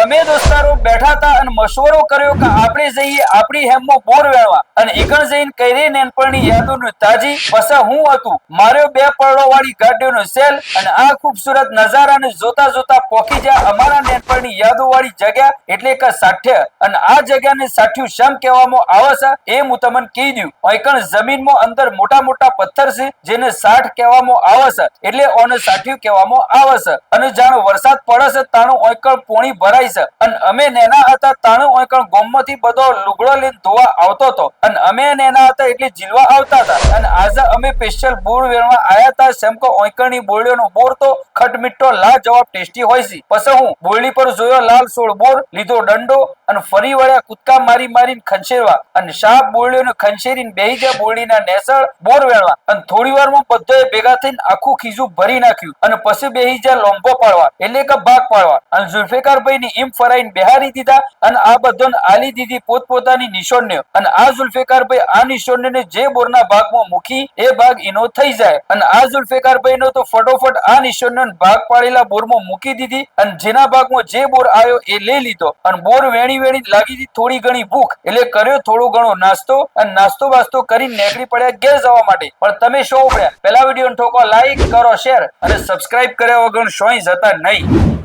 અમે દોસ્તારો બેઠા હતા અને મશવરો કર્યો કે આપણે જઈએ આપણી હેમમાં બોર વેણવા અને ઈકણ જઈને કઈ નેનપણની યાદોનું તાજી. પછી હું હતું માર્યો 2 પડો વાળી ગાડીઓનો સેલ અને આ ખૂબસૂરત નજારાને જોતા જોતા પોકી જ્યાં અમારા નેનપણની યાદો વાળી જગ્યા એટલે કે સાઠ્ય. અને આ જગ્યાને સાઠ્યું શમ કહેવામાં આવે છે એ હું તમને કહી દઉં. ઈકણ જમીનમાં અંદર મોટા મોટા પથ્થર છે જેને સાઠ કહેવામાં આવે છે એટલે ઓને સાઠ્યું કહેવામાં આવે છે. અને જાણો વરસાદ પડે છે તાણું ઓઈકણ પોણી ભરાય છે અને અમે નેના હતા તાણું ઓઈકણ ગોમમાંથી બધો લુગડો લઈને ધોવા આવતો હતો અને અમે નેના હતા એટલે જીલવા આવતા હતા. અને આજે અમે સ્પેશિયલ બોર વેણવા આયા હતા સેમકો ઓઈકણની બોરડીઓનો બોર તો ખટમીઠો લાજવાબ ટેસ્ટી હોય છે. પછી હું બોરડી પર જોયો લાલ સોળ બોર, લીધો દંડો અને ફરી વળ્યા કૂદકા મારી મારીને ખંચેરવા અને સાપ બોરડીઓને ખંચેરીને બેહી ગયા બોરડીના નેસળ બોર વેણવા. અને થોડી વારમાં બધોએ ભેગા થઈને આખું ખીજું ભરી નાખ્યું અને પછી બેહી ગયા લોંબો પાડવા એટલે કે ભાગ પાડવા. અને ઝુલ્ફિકારભાઈ ની એમ ફરાઈને બેહારી દીધા અને આ બધાને આલી દીધી પોતપોતાની નિશાનીઓ. અને આ ઝુલ્ફિકારભાઈ આ નિશાનીઓને જે બોરના ભાગમાં મૂકી એ ભાગ એનો થઈ જાય. અને આ ઝુલ્ફિકારભાઈ નો તો ફટોફટ આ નિશાનીઓને ભાગ પાડેલા બોરમાં મૂકી દીધી અને જેના ભાગમાં જે બોર આવ્યો એ લઈ લીધો. અને બોર વેણી વેણી લાગી હતી થોડી ઘણી ભૂખ એટલે કર્યો થોડો ઘણો નાસ્તો અને નાસ્તો બાસ્તો કરીને નીકળી પડ્યા ઘેર જવા માટે. પણ તમે શું ઉભ્યા પેલા વિડીયો ઠોકો લાઈક કરો, શેર અને સબસ્ક્રાઇબ કર્યા વગર શોય જતા નહીં.